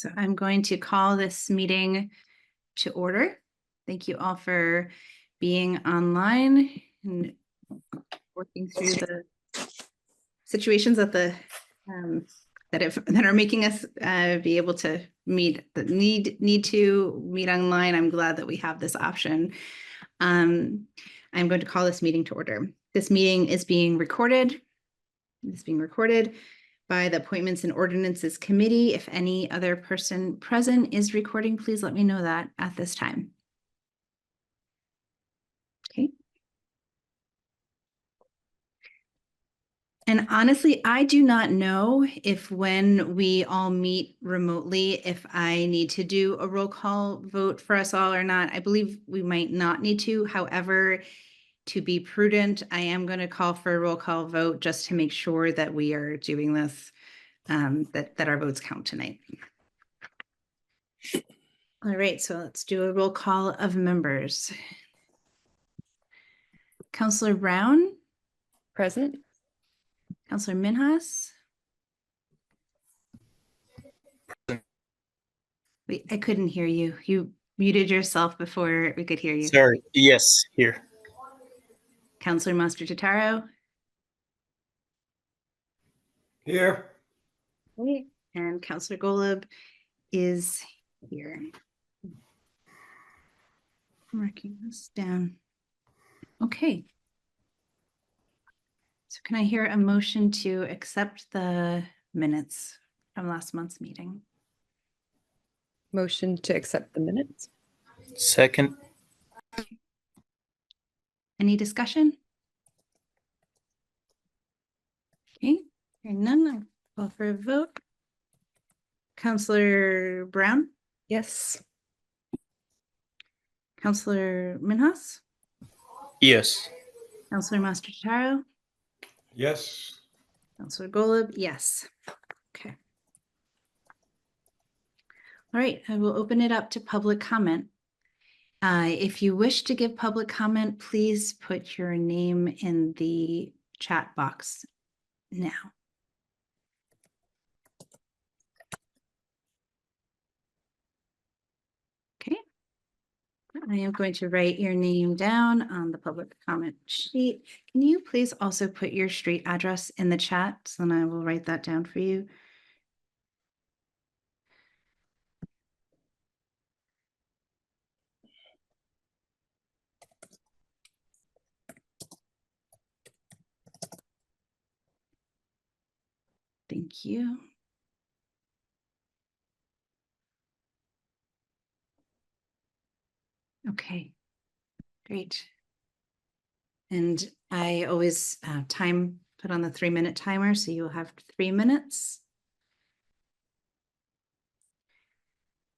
So I'm going to call this meeting to order. Thank you all for being online and working through the situations that that are making us be able to meet, that need to meet online. I'm glad that we have this option. I'm going to call this meeting to order. This meeting is being recorded. It's being recorded by the Appointments and Ordinances Committee. If any other person present is recording, please let me know that at this time. Okay. And honestly, I do not know if when we all meet remotely, if I need to do a roll call vote for us all or not. I believe we might not need to. However, to be prudent, I am going to call for a roll call vote just to make sure that we are doing this, that our votes count tonight. All right, so let's do a roll call of members. Councillor Brown? Present. Councillor Minhas? Wait, I couldn't hear you. You muted yourself before we could hear you. Sorry. Yes, here. Councillor Master-Totaro? Here. Okay. And Councillor Golub is here. I'm marking this down. Okay. So can I hear a motion to accept the minutes from last month's meeting? Motion to accept the minutes. Second. Any discussion? Okay, hearing none, I'll call for a vote. Councillor Brown? Yes. Councillor Minhas? Yes. Councillor Master-Totaro? Yes. Councillor Golub? Yes. Okay. All right, I will open it up to public comment. If you wish to give public comment, please put your name in the chat box now. Okay. I am going to write your name down on the public comment sheet. Can you please also put your street address in the chat? So then I will write that down for you. Thank you. Okay, great. And I always put on the 3-minute timer, so you'll have 3 minutes.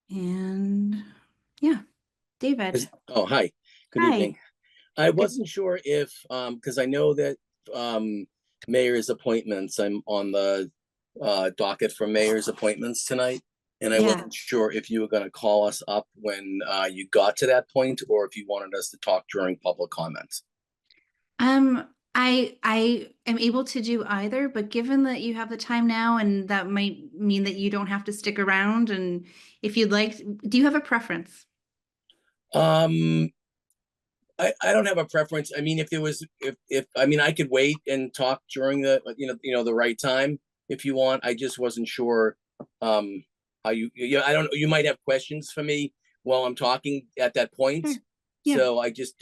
And yeah, David. Oh, hi. Good Hi. evening. I wasn't sure if, because I know that mayor's appointments, I'm on the docket for mayor's appointments tonight. And I wasn't sure if you were going to call us up when you got to that point, or if you wanted us to talk during public comments. I am able to do either, but given that you have the time now, and that might mean that you don't have to stick around, and if you'd like, do you have a preference? I don't have a preference. I mean, if there was, if I mean, I could wait and talk during the, the right time if you want. I just wasn't sure how I don't know, you might have questions for me while I'm talking at that point. Sure. Yeah. So I just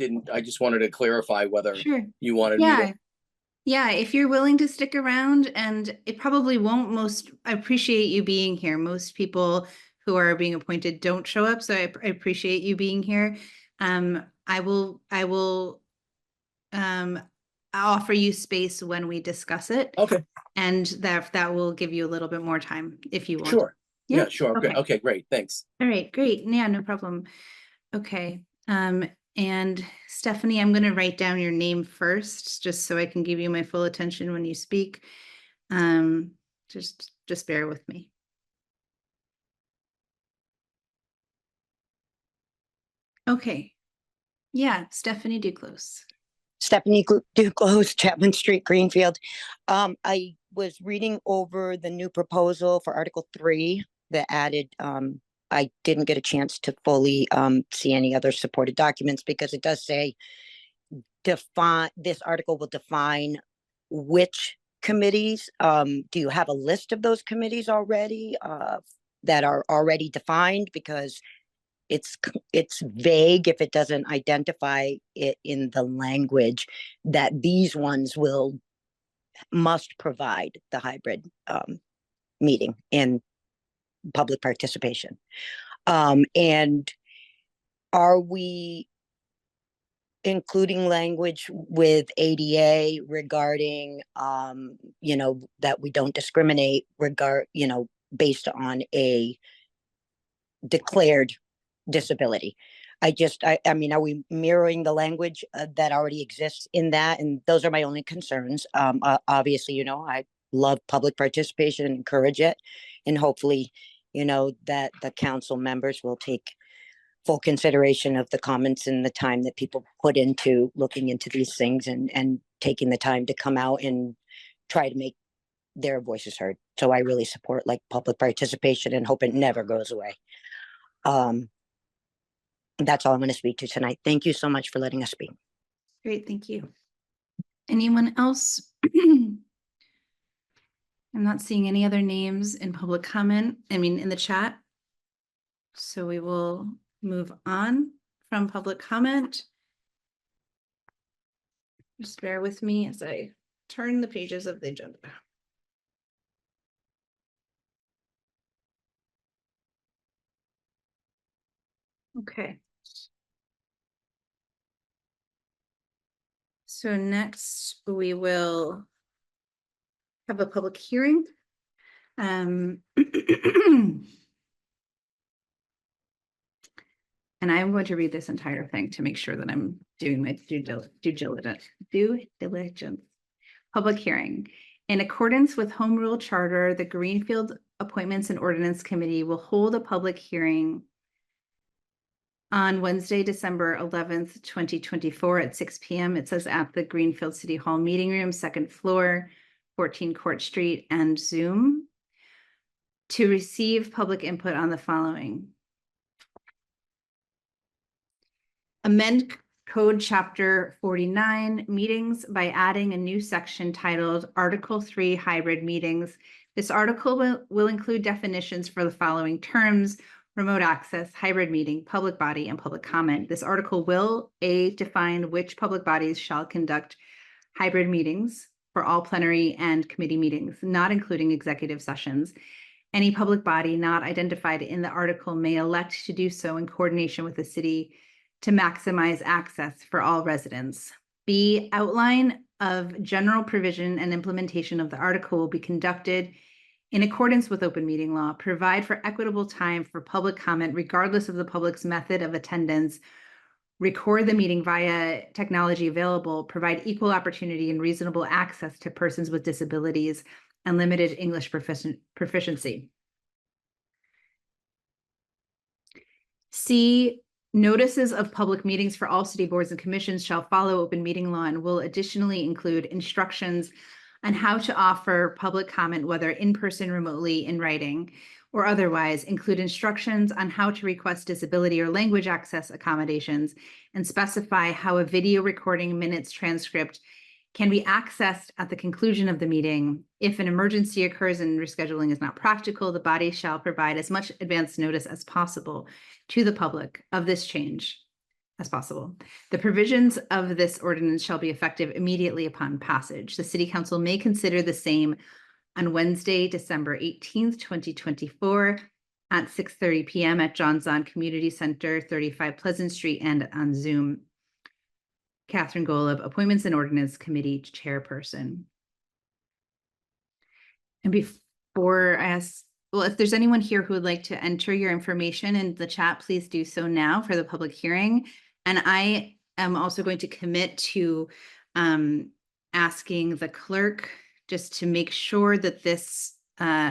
wanted to clarify whether you wanted me to. Yeah, if you're willing to stick around, and it probably won't I appreciate you being here. Most people who are being appointed don't show up, so I appreciate you being here. I'll offer you space when we discuss it. Okay. And that will give you a little bit more time if you want. Sure. Yeah, sure. Okay. Okay, great. Thanks. All right, great. Yeah, no problem. Okay. And Stephanie, I'm going to write down your name first, just so I can give you my full attention when you speak. Just bear with me. Okay. Yeah, Stephanie Duclos. Stephanie Duclos, Chapman Street, Greenfield. I was reading over the new proposal for Article 3 the added, I didn't get a chance to fully see any other supported documents because it does say this article will define which committees. Do you have a list of those committees already that are already defined? Because it's vague if it doesn't identify it in the language that these ones must provide the hybrid meeting and public participation. And are we including language with ADA regarding, that we don't discriminate based on a declared disability? I mean, are we mirroring the language that already exists in that? And those are my only concerns. Obviously, I love public participation and encourage it. And hopefully, that the council members will take full consideration of the comments and the time that people put into looking into these things and taking the time to come out and try to make their voices heard. So I really support public participation and hope it never goes away. That's all I'm going to speak to tonight. Thank you so much for letting us speak. Great, thank you. Anyone else? I'm not seeing any other names in public comment, in the chat. So we will move on from public comment. Just bear with me as I turn the pages of the agenda. Okay. So next we will have a public hearing. And I'm going to read this entire thing to make sure that I'm doing my due diligence. Public hearing. In accordance with Home Rule Charter, the Greenfield Appointments and Ordinance Committee will hold a public hearing on Wednesday, December 11th, 2024 at 6 p.m. It says at the Greenfield City Hall Meeting Room, second floor, 14 Court Street, and Zoom, to receive public input on the following. Amend Code Chapter 49 meetings by adding a new section titled Article 3 Hybrid Meetings. This article will include definitions for the following terms: remote access, hybrid meeting, public body, and public comment. This article will define which public bodies shall conduct hybrid meetings for all plenary and committee meetings, not including executive sessions. Any public body not identified in the article may elect to do so in coordination with the city to maximize access for all residents. B, outline of general provision and implementation of the article will be conducted in accordance with open meeting law. Provide for equitable time for public comment regardless of the public's method of attendance. Record the meeting via technology available. Provide equal opportunity and reasonable access to persons with disabilities and limited English proficiency. C, notices of public meetings for all city boards and commissions shall follow open meeting law and will additionally include instructions on how to offer public comment, whether in person, remotely, in writing, or otherwise. Include instructions on how to request disability or language access accommodations, and specify how a video recording, minutes, transcript can be accessed at the conclusion of the meeting. If an emergency occurs and rescheduling is not practical, the body shall provide as much advance notice as possible to the public of this change as possible. The provisions of this ordinance shall be effective immediately upon passage. The City Council may consider the same on Wednesday, December 18th, 2024 at 6:30 p.m. at John Zahn Community Center, 35 Pleasant Street, and on Zoom. Catherine Golub, Appointments and Ordinance Committee Chairperson. And before I ask, well, if there's anyone here who would like to enter your information in the chat, please do so now for the public hearing. And I am also going to commit to asking the clerk just to make sure that this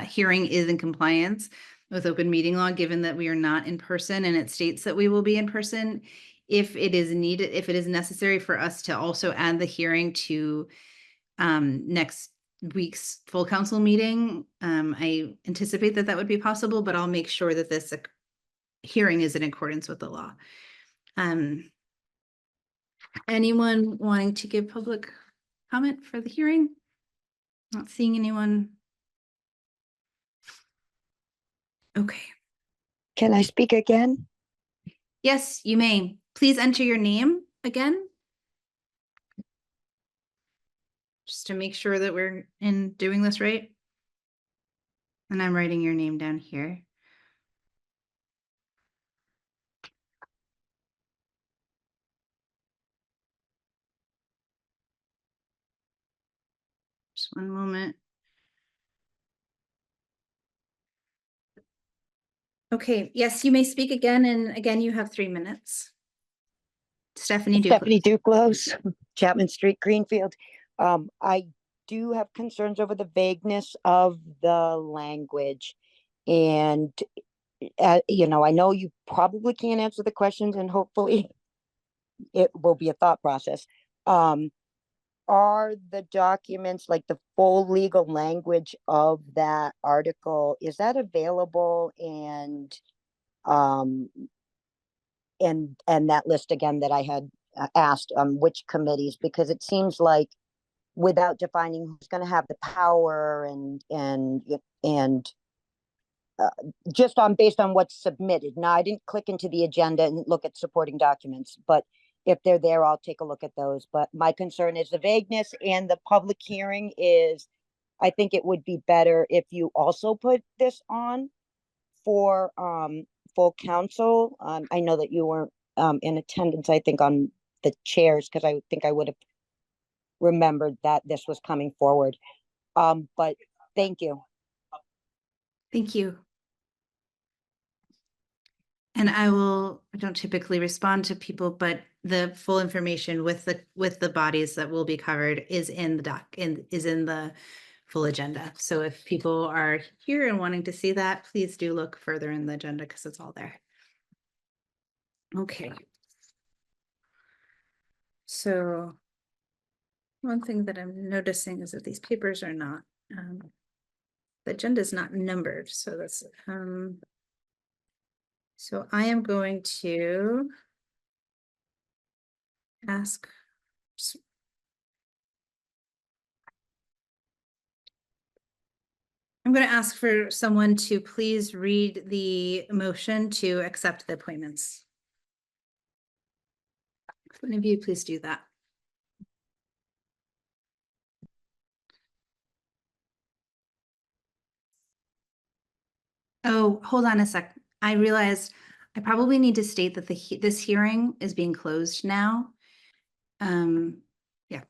hearing is in compliance with open meeting law, given that we are not in person and it states that we will be in person. If it is needed, if it is necessary for us to also add the hearing to next week's full council meeting. I anticipate that that would be possible, but I'll make sure that this hearing is in accordance with the law. Anyone wanting to give public comment for the hearing? Not seeing anyone. Okay. Can I speak again? Yes, you may. Please enter your name again. Just to make sure that we're doing this right. And I'm writing your name down here. Just one moment. Okay, yes, you may speak again, and again, you have 3 minutes. Stephanie Stephanie Duclos. Duclos, Chapman Street, Greenfield. I do have concerns over the vagueness of the language. And, you know, I know you probably can't answer the questions, and hopefully it will be a thought process. Are the documents, like the full legal language of that article, is that available? And that list again that I had asked, which committees, because it seems like without defining who's going to have the power and just based on what's submitted. Now, I didn't click into the agenda and look at supporting documents, but if they're there, I'll take a look at those. But my concern is the vagueness, and the public hearing is, I think it would be better if you also put this on for full council. I know that you weren't in attendance, I think, on the chairs, because I think I would have remembered that this was coming forward. But thank you. Thank you. And I don't typically respond to people, but the full information with the bodies that will be covered is in the is in the full agenda. So if people are here and wanting to see that, please do look further in the agenda because it's all there. Okay. So one thing that I'm noticing is that these papers are not, the agenda is not numbered. So that's, so I am going to ask. I'm going to ask for someone to please read the motion to accept the appointments. One of you, please do that. Oh, hold on a sec. I realized I probably need to state that this hearing is being closed now. Yeah,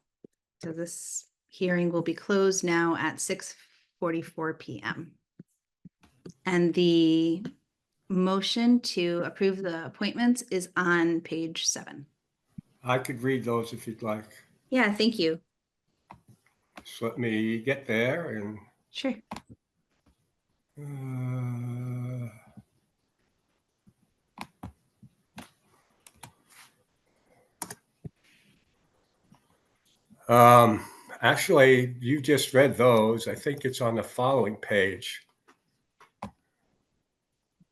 so this hearing will be closed now at 6:44 p.m. And the motion to approve the appointments is on page 7. I could read those if you'd like. Yeah, thank you. Just let me get there and. Sure. Actually, you just read those. I think it's on the following page.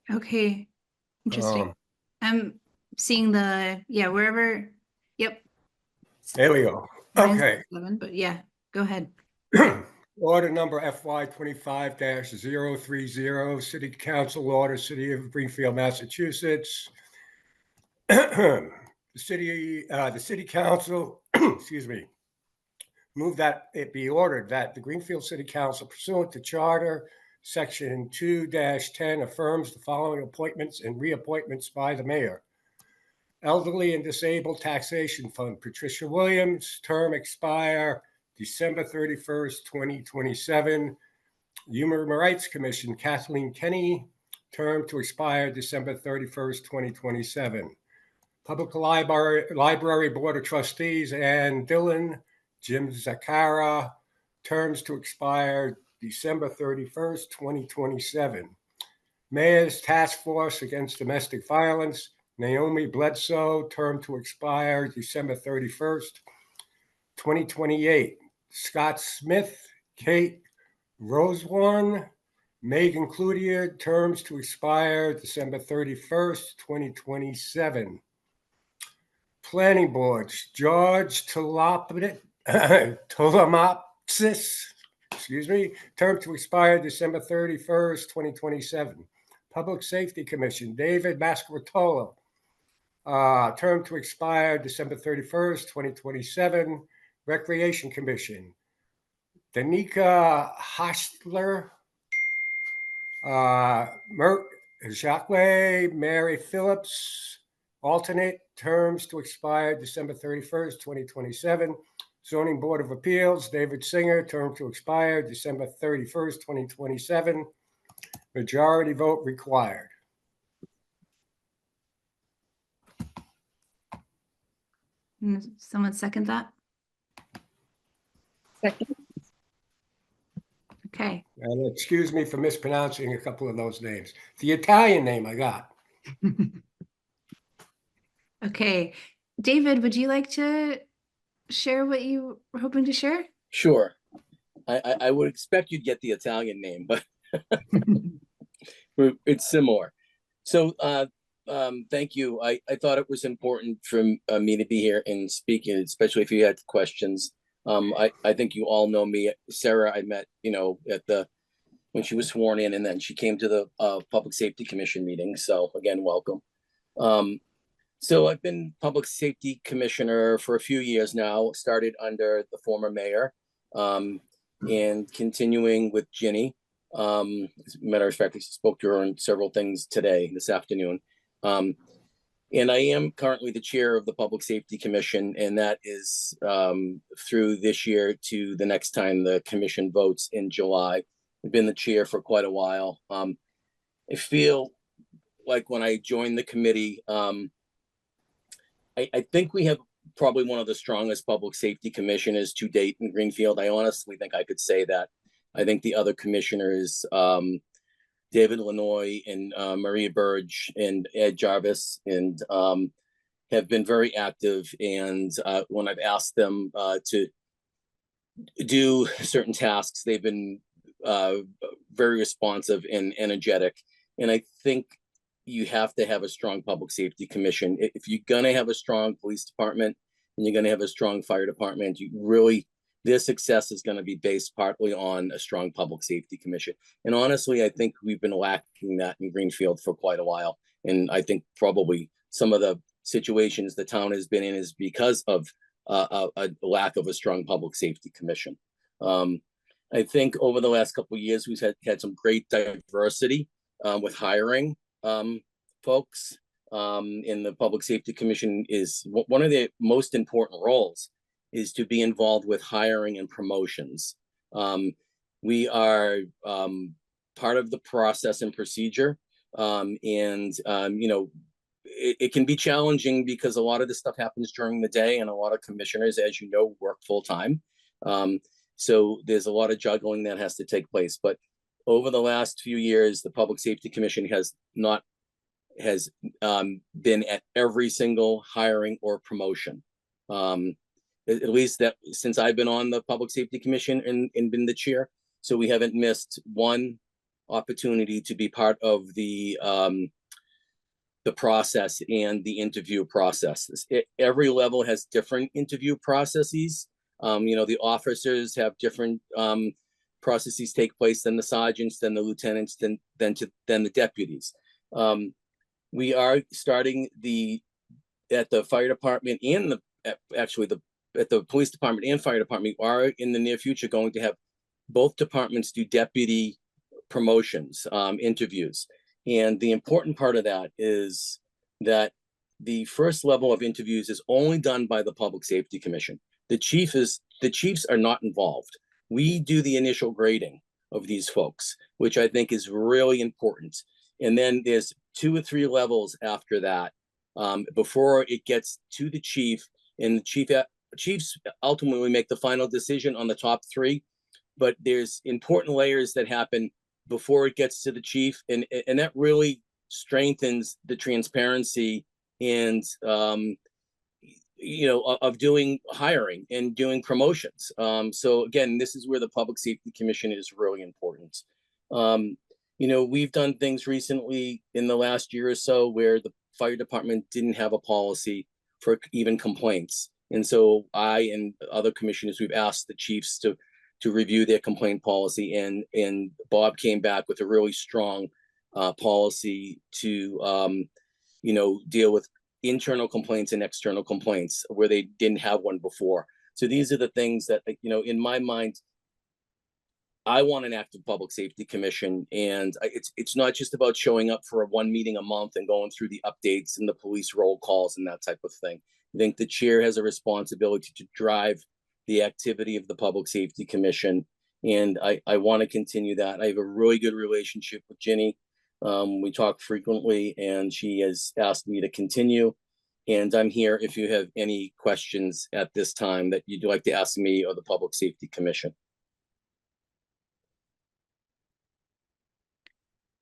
Okay. Interesting. I'm seeing wherever. Yep. There we go. Mine's Okay. 7, but yeah, go ahead. Order number FY 25-030, City Council Order, City of Greenfield, Massachusetts. The City Council, excuse me, move that it be ordered that the Greenfield City Council, pursuant to Charter Section 2-10, affirms the following appointments and reappointments by the mayor. Elderly and Disabled Taxation Fund, Patricia Williams, term expire December 31st, 2027. Human Rights Commission, Kathleen Kenny, term to expire December 31st, 2027. Public Library Board of Trustees, Ann Dillon, Jim Zakara, terms to expire December 31st, 2027. Mayor's Task Force Against Domestic Violence, Naomi Bledsoe, term to expire December 31st, 2028. Scott Smith, Kate Rosewarne, Megan Cloutier, terms to expire December 31st, 2027. Planning boards, George Tolomopsis, term to expire December 31st, 2027. Public Safety Commission, David Mascaratola, term to expire December 31st, 2027. Recreation Commission, Danica Hostler, Jacques Mary Phillips, alternate, terms to expire December 31st, 2027. Zoning Board of Appeals, David Singer, term to expire December 31st, 2027. Majority vote required. Someone second that? Second. Okay. And excuse me for mispronouncing a couple of those names. The Italian name I got. Okay. David, would you like to share what you were hoping to share? Sure. I would expect you'd get the Italian name, but it's similar. So thank you. I thought it was important for me to be here and speaking, especially if you had questions. I think you all know me. Sarah, I met, at when she was sworn in, and then she came to the Public Safety Commission meeting. So again, welcome. So I've been Public Safety Commissioner for a few years now, started under the former mayor, and continuing with Ginny. As a matter of fact, I spoke to her on several things this afternoon. And I am currently the chair of the Public Safety Commission, and that is through this year to the next time the commission votes in July. I've been the chair for quite a while. I feel like when I joined the committee, I think we have probably one of the strongest public safety commissioners to date in Greenfield. I honestly think I could say that. I think the other commissioners, David Lanoy and Maria Burge and Ed Jarvis, and have been very active. And when I've asked them to do certain tasks, they've been very responsive and energetic. And I think you have to have a strong public safety commission. If you're going to have a strong police department and you're going to have a strong fire department, their success is going to be based partly on a strong public safety commission. And honestly, I think we've been lacking that in Greenfield for quite a while. And I think probably some of the situations the town has been in is because of a lack of a strong public safety commission. I think over the last couple of years, we've had some great diversity with hiring folks. In the Public Safety Commission is one of the most important roles is to be involved with hiring and promotions. We are part of the process and procedure. It can be challenging because a lot of this stuff happens during the day, and a lot of commissioners, as you know, work full time. So there's a lot of juggling that has to take place. But over the last few years, the Public Safety Commission has been at every single hiring or promotion. At least that since I've been on the Public Safety Commission and been the chair. So we haven't missed one opportunity to be part of the process and the interview process. Every level has different interview processes. The officers have different processes take place than the sergeants, then the lieutenants, then the deputies. We are starting at the fire department and at the police department and fire department, we are in the near future going to have both departments do deputy promotions, interviews. And the important part of that is that the first level of interviews is only done by the Public Safety Commission. The chiefs are not involved. We do the initial grading of these folks, which I think is really important. And then there's 2 or 3 levels after that before it gets to the chief, and the chiefs ultimately make the final decision on the top 3. But there's important layers that happen before it gets to the chief, and that really strengthens the transparency and of doing hiring and doing promotions. So again, this is where the Public Safety Commission is really important. We've done things recently in the last year or so where the fire department didn't have a policy for even complaints. And so I and other commissioners, we've asked the chiefs to review their complaint policy, and Bob came back with a really strong policy to deal with internal complaints and external complaints where they didn't have one before. So these are the things that, in my mind, I want an active public safety commission, and it's not just about showing up for one meeting a month and going through the updates and the police roll calls and that type of thing. I think the chair has a responsibility to drive the activity of the Public Safety Commission, and I want to continue that. I have a really good relationship with Ginny. We talk frequently, and she has asked me to continue, and I'm here if you have any questions at this time that you'd like to ask me or the Public Safety Commission.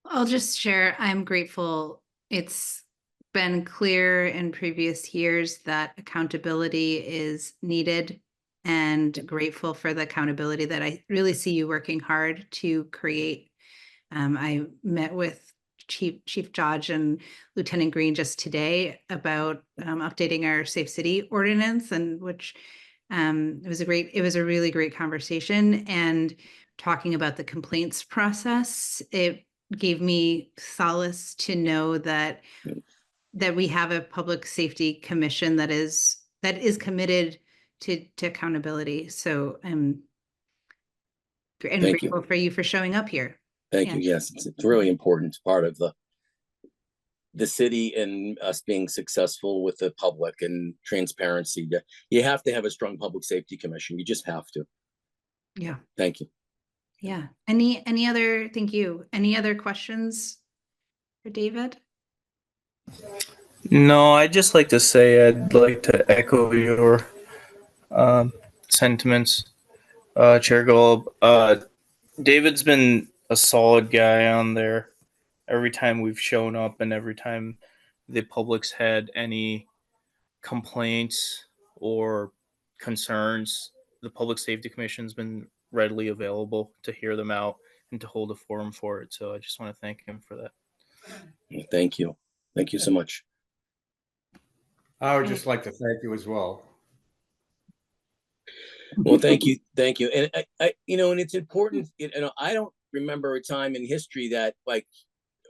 I'll just share, I'm grateful. It's been clear in previous years that accountability is needed, and grateful for the accountability that I really see you working hard to create. I met with Chief Judge and Lieutenant Green just today about updating our Safe City ordinance, and which it was a really great conversation, and talking about the complaints process. It gave me solace to know that we have a public safety commission that is committed to accountability. So I'm grateful for you for showing up here. Thank you. Yes, it's a really important part of the city and us being successful with the public and transparency. You have to have a strong public safety commission. You just have to. Yeah. Thank you. Yeah. Thank you. Any other questions for David? No, I'd just like to say I'd like to echo your sentiments, Chair Golub. David's been a solid guy on there every time we've shown up, and every time the public's had any complaints or concerns, the Public Safety Commission's been readily available to hear them out and to hold a forum for it. So I just want to thank him for that. Thank you. Thank you so much. I would just like to thank you as well. Well, thank you. Thank you. And and it's important, I don't remember a time in history that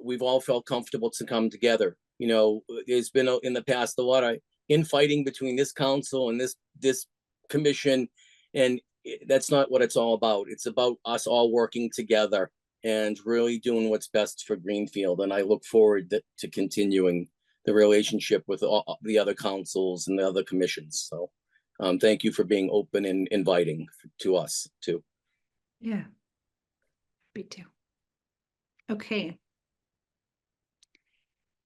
we've all felt comfortable to come together. There's been in the past a lot of infighting between this council and this commission, and that's not what it's all about. It's about us all working together and really doing what's best for Greenfield. And I look forward to continuing the relationship with all the other councils and the other commissions. So thank you for being open and inviting to us too. Yeah. Me too. Okay.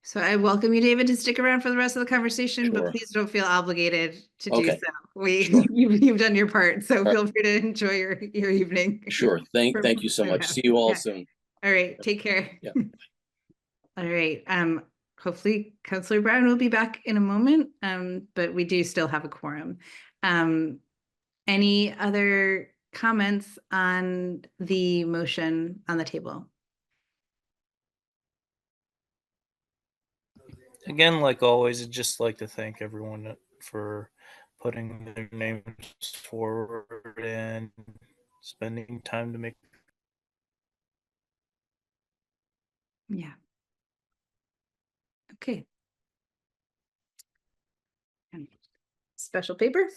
So I welcome you, David, to stick around for the rest of the conversation, Sure. but please don't feel obligated to do Okay. so. Sure. You've done your part, so feel free to enjoy your evening. Sure. Thank you so much. See you all Yeah. soon. All right, take care. Yeah. All right. Hopefully Councillor Brown will be back in a moment, but we do still have a quorum. Any other comments on the motion on the table? Again, like always, I'd just like to thank everyone for putting their names forward and spending time to make. Yeah. Okay. Special paper.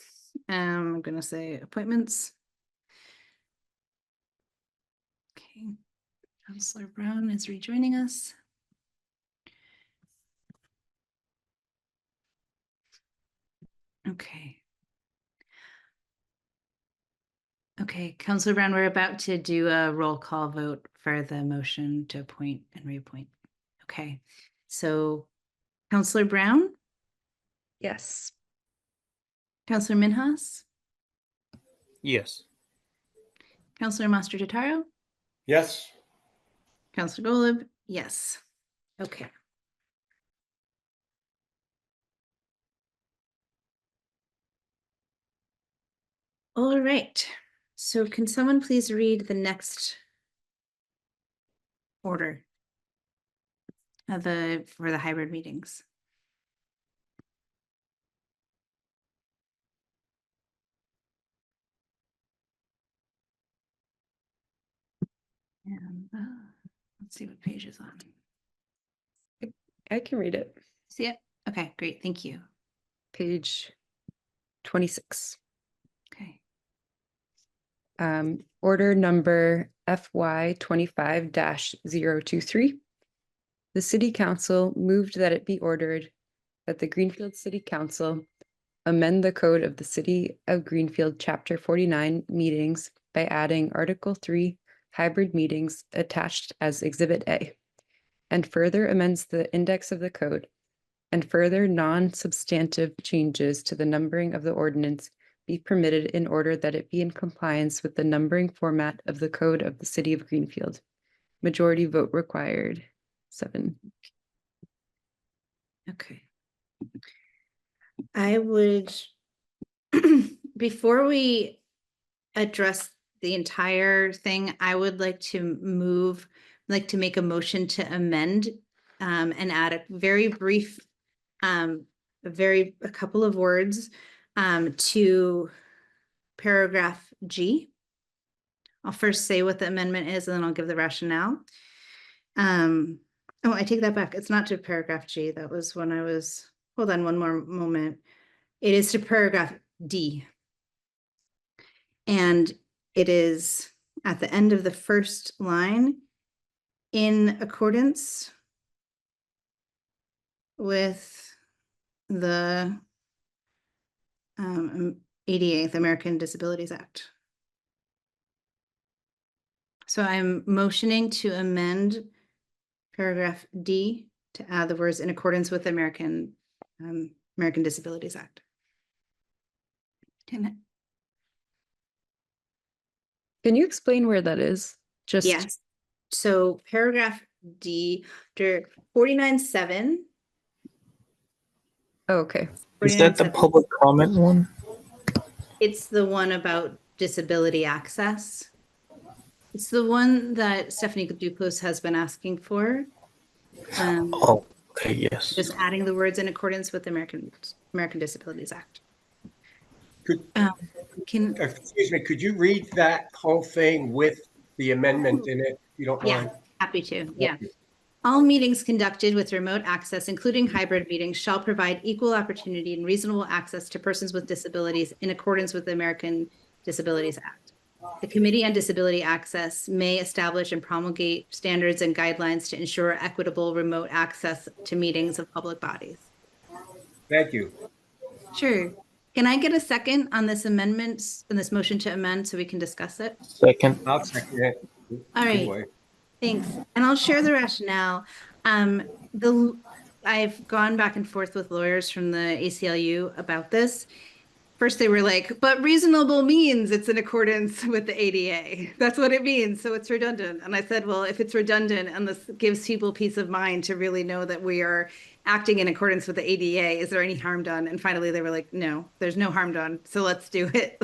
I'm going to say appointments. Okay. Councillor Brown is rejoining us. Okay. Okay, Councillor Brown, we're about to do a roll call vote for the motion to appoint and reappoint. Okay, so Councillor Brown, Yes. Councillor Minhas, Yes. Councillor Master Totaro, Yes. Councillor Golub, yes. Okay. All right, so can someone please read the next order of for the hybrid meetings? And let's see what page is on. I can read it. See it? Okay, great, thank you. Page 26. Okay. Order number FY 25-023. The City Council moved that it be ordered that the Greenfield City Council amend the code of the City of Greenfield, Chapter 49 meetings by adding Article 3 hybrid meetings attached as Exhibit A, and further amends the index of the code, and further non-substantive changes to the numbering of the ordinance be permitted in order that it be in compliance with the numbering format of the code of the City of Greenfield. Majority vote required. 7. Okay. I would, before we address the entire thing, I would like to make a motion to amend and add a very brief, a couple of words to paragraph G. I'll first say what the amendment is, and then I'll give the rationale. Oh, I take that back. It's not to paragraph G. That was when I was, hold on one more moment. It is to paragraph D. And it is at the end of the first line, in accordance with the ADA, the American Disabilities Act. So I'm motioning to amend paragraph D to add the words in accordance with the American Disabilities Act. Can Can you explain where that is? Just Yes. So paragraph D, 49.7. Oh, okay. Is that the 49.7. public comment one? It's the one about disability access. It's the one that Stephanie Duclos has been asking for. Oh, okay, yes. Just adding the words in accordance with the American Disabilities Act. Excuse me, could you read that whole thing with the amendment in it, if you don't Yeah, mind? happy to. Yeah. All meetings conducted with remote access, including hybrid meetings, shall provide equal opportunity and reasonable access to persons with disabilities in accordance with the American Disabilities Act. The Committee on Disability Access may establish and promulgate standards and guidelines to ensure equitable remote access to meetings of public bodies. Thank you. Sure. Can I get a second on this amendment, on this motion to amend, so we can discuss it? Second. I'll second it. All right. Anyway. Thanks. And I'll share the rationale. I've gone back and forth with lawyers from the ACLU about this. First, they were like, but reasonable means it's in accordance with the ADA. That's what it means. So it's redundant. And I said, well, if it's redundant and this gives people peace of mind to really know that we are acting in accordance with the ADA, is there any harm done? And finally, they were like, no, there's no harm done. So let's do it.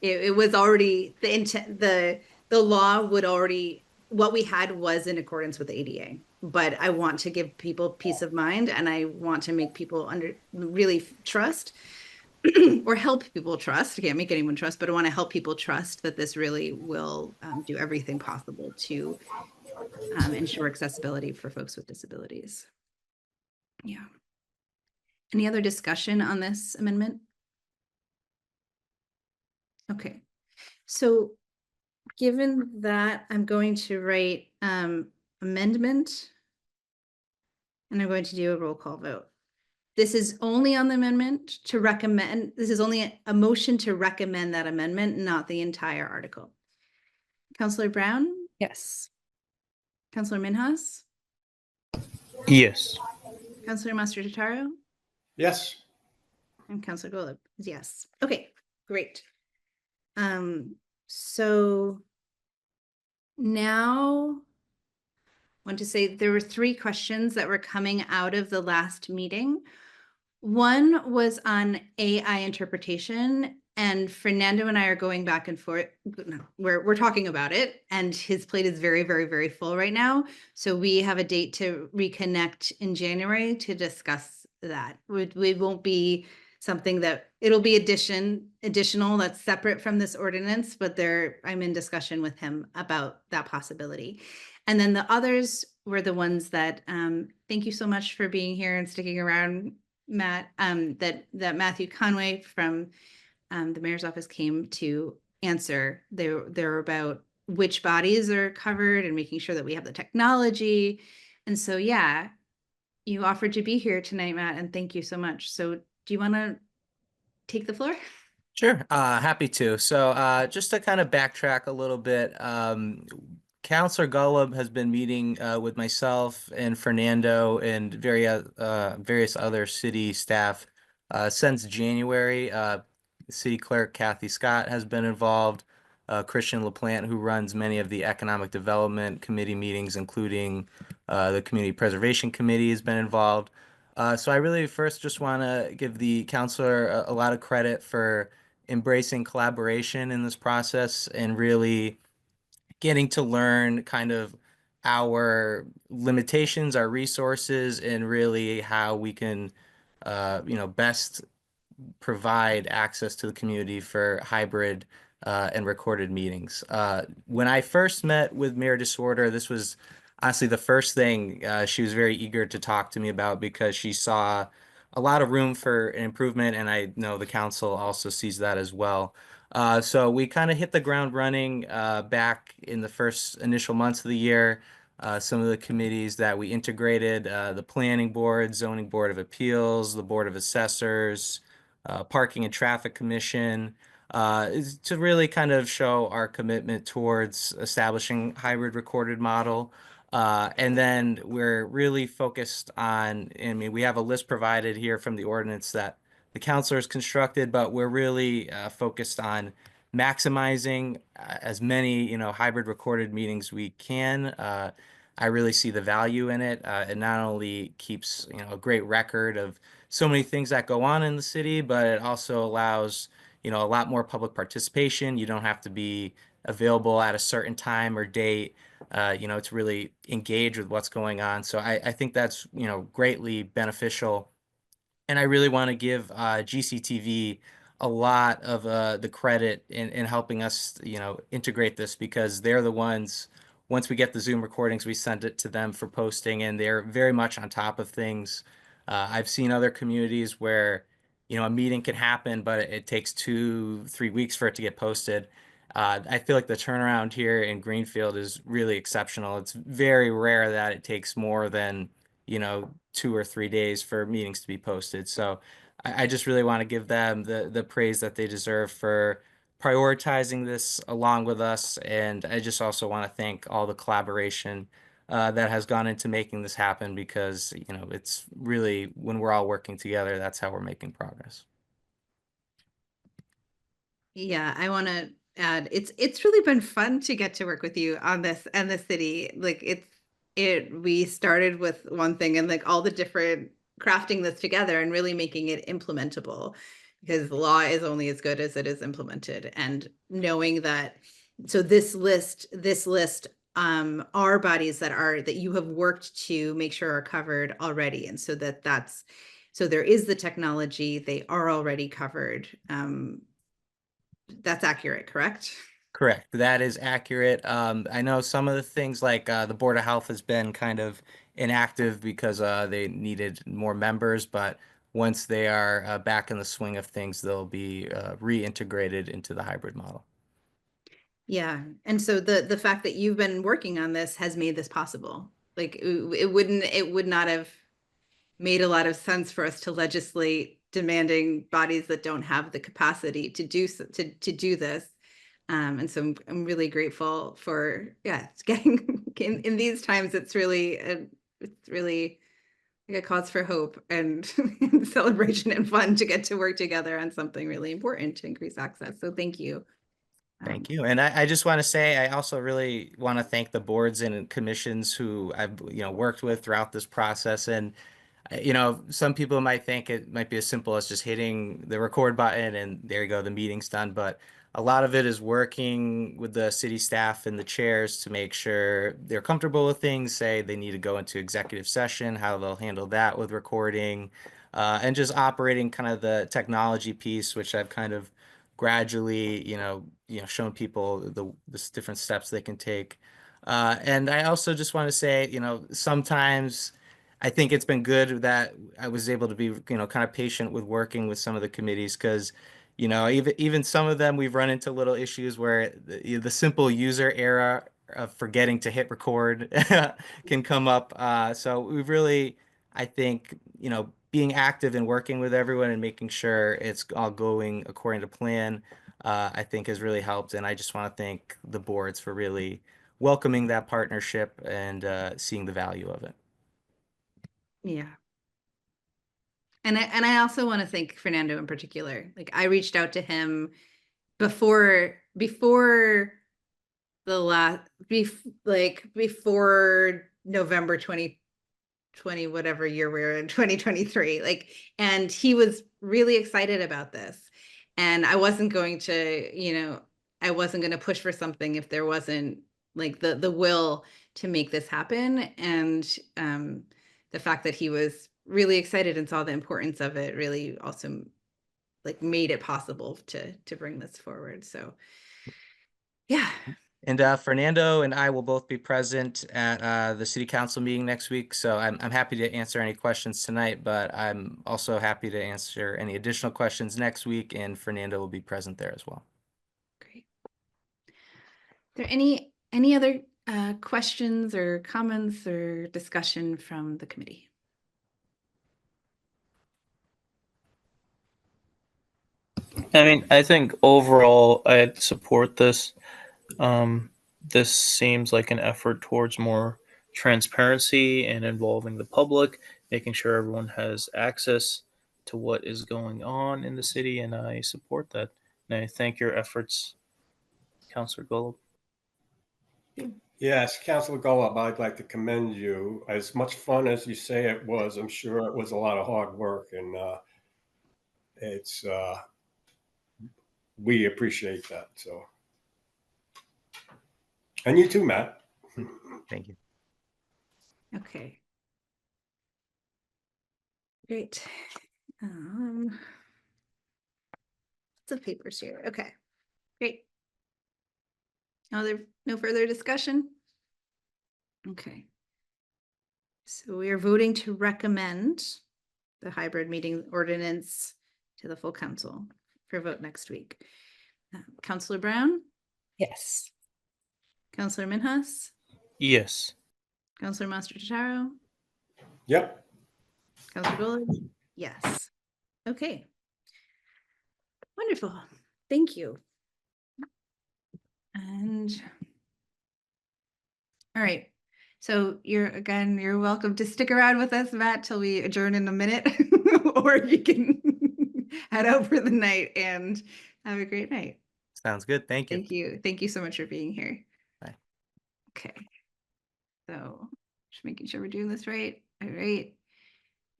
It was already the intent, the law would already, what we had was in accordance with the ADA. But I want to give people peace of mind, and I want to make people really trust or help people trust. I can't make anyone trust, but I want to help people trust that this really will do everything possible to ensure accessibility for folks with disabilities. Yeah. Any other discussion on this amendment? Okay. So given that, I'm going to write amendment, and I'm going to do a roll call vote. This is only on the amendment to recommend. This is only a motion to recommend that amendment, not the entire article. Councillor Brown? Yes. Councillor Minhas? Yes. Councillor Master-Totaro? Yes. And Councillor Golub is yes. Okay, great. So now I want to say there were 3 questions that were coming out of the last meeting. One was on AI interpretation, And Fernando and I are going back and forth. No, we're talking about it, and his plate is very, very, very full right now. So we have a date to reconnect in January to discuss that. We won't be something that it'll be additional that's separate from this ordinance, but I'm in discussion with him about that possibility. And then the others were the ones that thank you so much for being here and sticking around, Matt. That Matthew Conway from the mayor's office came to answer. They're about which bodies are covered and making sure that we have the technology. And so, yeah, you offered to be here tonight, Matt, and thank you so much. So do you want to take the floor? Sure, happy to. So just to kind of backtrack a little bit, Counselor Gullub has been meeting with myself and Fernando and various other city staff since January. City Clerk Kathy Scott has been involved. Christian LaPlante, who runs many of the Economic Development Committee meetings, including the Community Preservation Committee, has been involved. So I really first just want to give the counselor a lot of credit for embracing collaboration in this process and really getting to learn kind of our limitations, our resources, and really how we can, best provide access to the community for hybrid and recorded meetings. When I first met with Mayor Disorder, this was honestly the first thing she was very eager to talk to me about because she saw a lot of room for an improvement, and I know the council also sees that as well. So we kind of hit the ground running back in the first initial months of the year. Some of the committees that we integrated, the Planning Board, Zoning Board of Appeals, the Board of Assessors, Parking and Traffic Commission, is to really kind of show our commitment towards establishing hybrid recorded model. And then we're really focused on, I mean, we have a list provided here from the ordinance that the counselors constructed, but we're really focused on maximizing as many, hybrid recorded meetings we can. I really see the value in it. It not only keeps, a great record of so many things that go on in the city, but it also allows, a lot more public participation. You don't have to be available at a certain time or date, to really engage with what's going on. So I think that's, greatly beneficial. And I really want to give GCTV a lot of the credit in helping us, integrate this because they're the ones, once we get the Zoom recordings, we send it to them for posting, and they're very much on top of things. I've seen other communities where, a meeting can happen, but it takes 2, 3 weeks for it to get posted. I feel like the turnaround here in Greenfield is really exceptional. It's very rare that it takes more than 2 or 3 days for meetings to be posted. So I just really want to give them the praise that they deserve for prioritizing this along with us. And I just also want to thank all the collaboration that has gone into making this happen because, it's really when we're all working together, that's how we're making progress. Yeah, I want to add it's really been fun to get to work with you on this and the city. Like we started with one thing and like all the different crafting this together and really making it implementable because the law is only as good as it is implemented. And knowing that, so this list are bodies that you have worked to make sure are covered already. And so so there is the technology, they are already covered. That's accurate, correct? Correct. That is accurate. I know some of the things like the Board of Health has been kind of inactive because they needed more members, but once they are back in the swing of things, they'll be reintegrated into the hybrid model. Yeah. And so the fact that you've been working on this has made this possible. Like it would not have made a lot of sense for us to legislate demanding bodies that don't have the capacity to do to do this. And so I'm really grateful for it's getting in these times. It's really like a cause for hope and celebration and fun to get to work together on something really important to increase access. So thank you. Thank you. And I just want to say, I also really want to thank the boards and commissions who I've, worked with throughout this process. And you know, some people might think it might be as simple as just hitting the record button and there you go, the meeting's done. But a lot of it is working with the city staff and the chairs to make sure they're comfortable with things, say they need to go into executive session, how they'll handle that with recording, and just operating kind of the technology piece, which I've kind of gradually, shown people the different steps they can take. And I also just want to say, sometimes I think it's been good that I was able to be, kind of patient with working with some of the committees because, even some of them we've run into little issues where the simple user error of forgetting to hit record can come up. So we've really, I think, being active and working with everyone and making sure it's all going according to plan, I think has really helped. And I just want to thank the boards for really welcoming that partnership and seeing the value of it. Yeah. And I also want to thank Fernando in particular. Like I reached out to him before the last before November 2020, whatever year we're in, 2023. Like, and he was really excited about this. And I wasn't going to, I wasn't going to push for something if there wasn't like the will to make this happen. And the fact that he was really excited and saw the importance of it really also like made it possible to bring this forward. So yeah. And Fernando and I will both be present at the city council meeting next week. So I'm happy to answer any questions tonight, but I'm also happy to answer any additional questions next week, and Fernando will be present there as well. Great. Are there any other questions or comments or discussion from the committee? I mean, I think overall I support this. This seems like an effort towards more transparency and involving the public, making sure everyone has access to what is going on in the city, and I support that. And I thank your efforts, Councillor Gold. Yes, Councilor Golub, I'd like to commend you. As much fun as you say it was, I'm sure it was a lot of hard work, and it's we appreciate that. So, and you too, Matt. Thank you. Okay. Great. Lots of papers here. Okay, great. No further discussion? Okay. So we are voting to recommend the hybrid meeting ordinance to the full council for a vote next week. Councillor Brown, Yes. Councillor Minhas, Yes. Councillor Master Totaro, Yep. Councillor Gold, yes. Okay. Wonderful. Thank you. And all right. So you're welcome to stick around with us, Matt, till we adjourn in a minute, or you can head out for the night and have a great night. Sounds good. Thank you. Thank you. Thank you so much for being here. Bye. Okay. So just making sure we're doing this right. All right.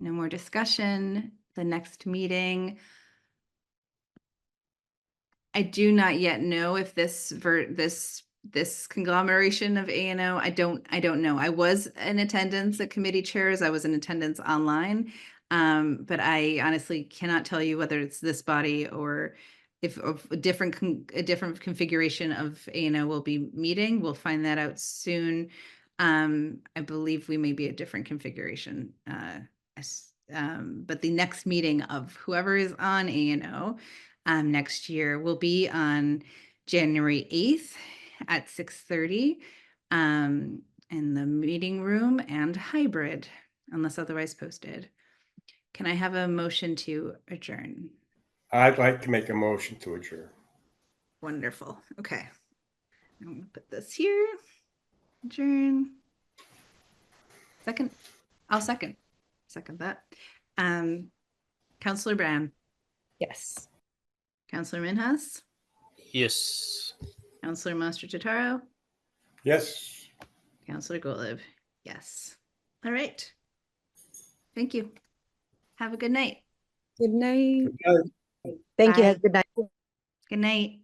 No more discussion. The next meeting. I do not yet know if this conglomeration of A&O, I don't know. I was in attendance at committee chairs. I was in attendance online. But I honestly cannot tell you whether it's this body or if a different configuration of A&O will be meeting. We'll find that out soon. I believe we may be a different configuration. But the next meeting of whoever is on A&O next year will be on January 8th at 6:30 in the meeting room and hybrid, unless otherwise posted. Can I have a motion to adjourn? I'd like to make a motion to adjourn. Wonderful. Okay. I'm gonna put this here. Adjourn. Second. I'll second. Second that. Councillor Brown. Yes. Councillor Minhas. Yes. Councillor Master Totaro. Yes. Councillor Golub. Yes. All right. Thank you. Have a good night. Good night. Thank you. Bye. Have a good night. Good night.